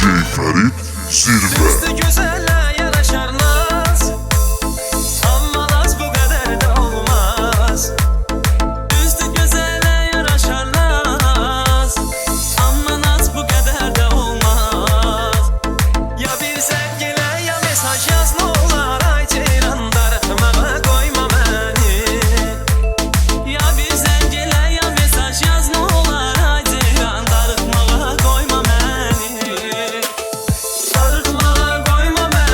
Ferit Zirve. Üstü güzelle yaraşar naz, amma naz bu kadar da olmaz. Üstü güzelle yaraşar naz, amma naz bu kadar da olmaz. Ya bir sevgile ya mesaj yaz ne olar, ay ceylan darıtmağa koyma beni. Ya bir sevgile ya mesaj yaz ne olar, ay ceylan darıtmağa koyma beni. Darıtmağa koyma beni.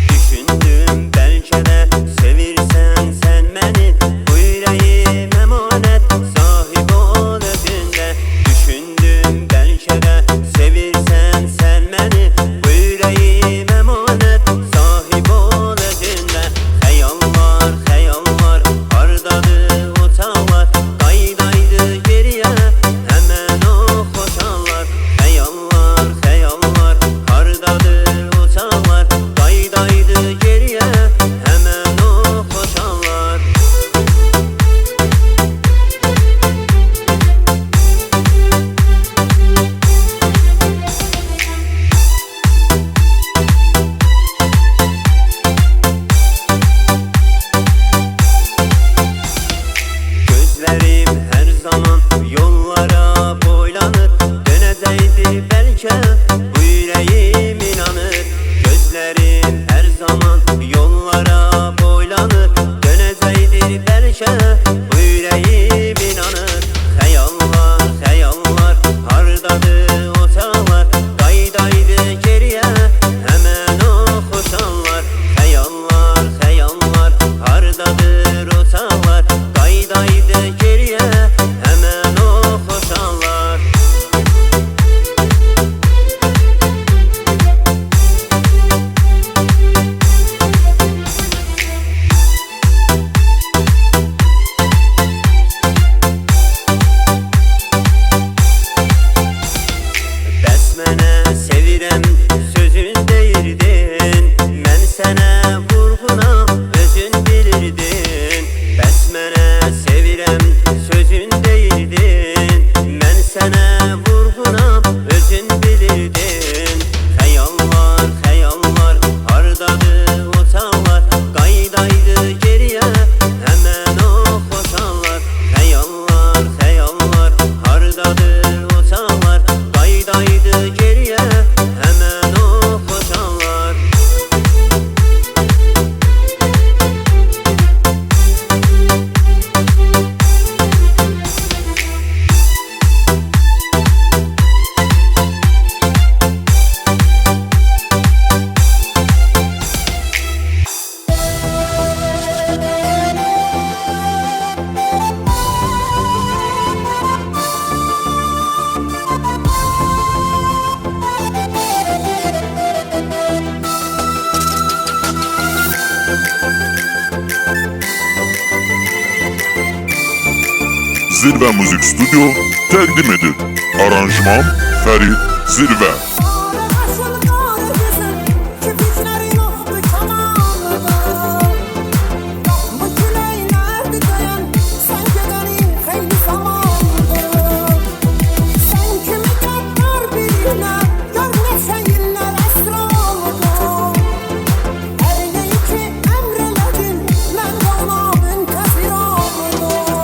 Düşündüm belki de sevirsen sen beni, bu yüreğim emanet sahip ol özünde. Düşündüm belki de sevirsen sen beni, bu yüreğim emanet sahip ol özünde. Xəyallar, xəyallar hardadır o çağlar, qaydaydı geriye hemen o xoşallar. Xəyallar, xəyallar hardadır o çağlar, qaydaydı geriye hemen o xoşallar. Gözlerim her zaman yollara boylanır, dönəcəkdi belki bu yüreğim inanır. Gözlerim her zaman yollara boylanır, dönəcəkdi belki bu yüreğim inanır. Xəyallar, xəyallar hardadır o çağlar, qaydaydı geriye hemen o xoşallar. Xəyallar, xəyallar hardadır o çağlar, qaydaydı geriye hemen o xoşallar. Bəs mənə sevirəm sözün deyirdin, mən sənə vurğunam özün bilirdin. Bəs mənə sevirəm sözün deyirdin, mən sənə vurğunam özün bilirdin. Xəyallar, xəyallar hardadır o çağlar, qaydaydı geriye hemen o xoşallar. Xəyallar, xəyallar hardadır o çağlar, qaydaydı geriye hemen o xoşallar. Zirvə Müzik Studio təqdim edir. Aranjman Fərid Zirvə. Her neyi ki emreledin, ben ona müntezir oldum.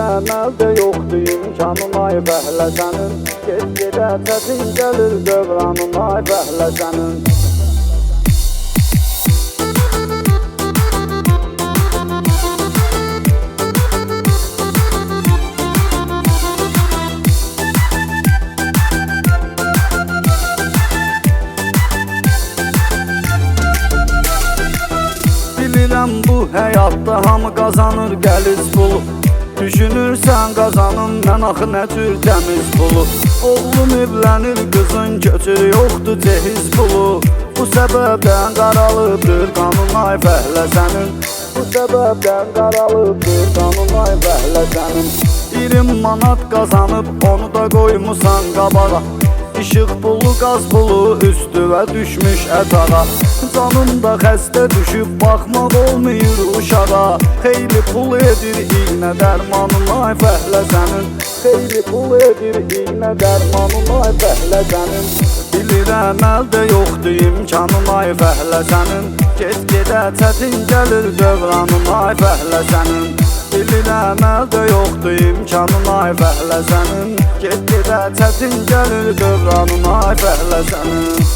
əməl də yoxdur imkanım ay fəhlə sənin. Get-gedə çətin gəlir dövranım ay fəhlə sənin. Bilirəm bu həyatda hamı qazanır gəliz pulu. Düşünürsən qazanım, mən axı nə tür təmiz pulu. Oğlum evlənir, qızın köçür, yoxdur cehiz pulu. Bu səbəbdən qaralıbdır qanun ay fəhlə sənin. Bu səbəbdən qaralıbdır qanun ay fəhlə sənin. 20 manat qazanıb, onu da qoymusan qabağa. İşıq pulu, qaz pulu, üstüvə düşmüş ətağa. Canımda xəstə düşüb, baxmaq olmayır uşağa. Xeyli pul edir iynə dərmanın ay fəhlə sənin. Xeyli pul edir iynə dərmanın ay fəhlə sənin. Bilirəm əldə yoxdur imkanın ay fəhlə sənin. Get-gedə çətin gəlir dövranın ay fəhlə sənin. Bilirəm əldə yoxdur imkanın ay fəhlə sənin. Get-gedə çətin gəlir dövranın ay fəhlə sənin.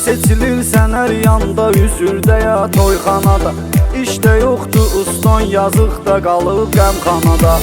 Seçilirsən hər yanda, üzürdə ya toyxanada. İşdə yoxdur ustan, yazıqda qalıb qəmxanada.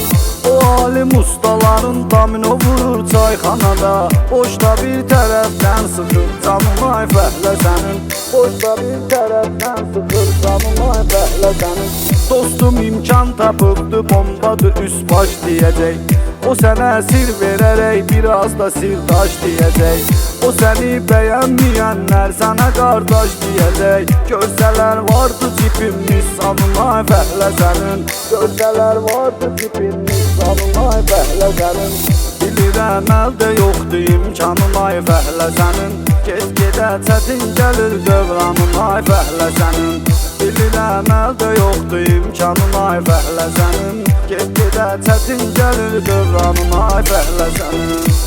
O alim ustaların domino vurur çayxanada. Boşda bir tərəfdən sıxır canım ay fəhlə sənin. Boşda bir tərəfdən sıxır canım ay fəhlə sənin. Dostum imkan tapıbdı, bombadır üst baş deyəcək. O sənə sir verərək, biraz da sirdaş deyəcək. O səni bəyənməyənlər sənə qardaş deyəcək. Görsələr vardı cipimmiş sanın ay fəhlə sənin. Görsələr vardı cipimmiş sanın ay fəhlə sənin. Bilirəm əldə yoxdur imkanın ay fəhlə sənin. Get-gedə çətin gəlir dövranın ay fəhlə sənin. Bilirəm əldə yoxdur imkanın ay fəhlə sənin. Get-gedə çətin gəlir dövranın ay fəhlə sənin.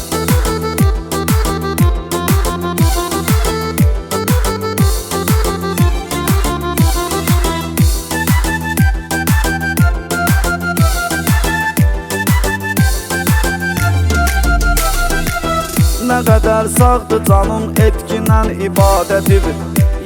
Nə qədər sağdır canın etkinən ibadətidir.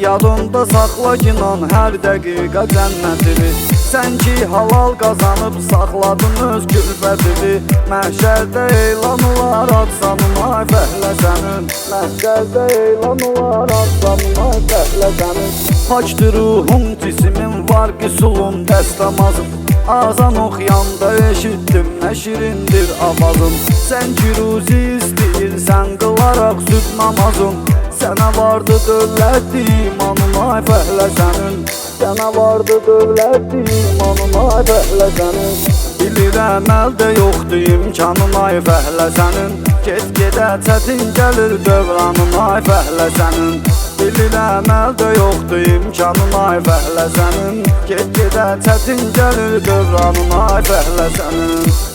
Yadında saxla ginan hər dəqiqə cənnətidir. Sən ki halal qazanıb saxladın öz külfətini. Məhşərdə elan olar adsanın ay fəhlə sənin. Məhşərdə elan olar adsanın ay fəhlə sənin. Paçdır ruhum, cismin var qüsulum, dəstəmazım. Azan oxuyanda eşitdim, nə şirindir avazım. Sən ki ruzi istəyirsən, qılaraq süb namazım. Sənə vardı dövlətli imanın ay fəhlə sənin. Sənə vardı dövlətli imanın ay fəhlə sənin. Bilirəm əldə yoxdur imkanın ay fəhlə sənin. Get-gedə çətin gəlir dövranın ay fəhlə sənin. Bilirəm əldə yoxdur imkanın ay fəhlə sənin. Get-gedə çətin gəlir dövranın ay fəhlə sənin.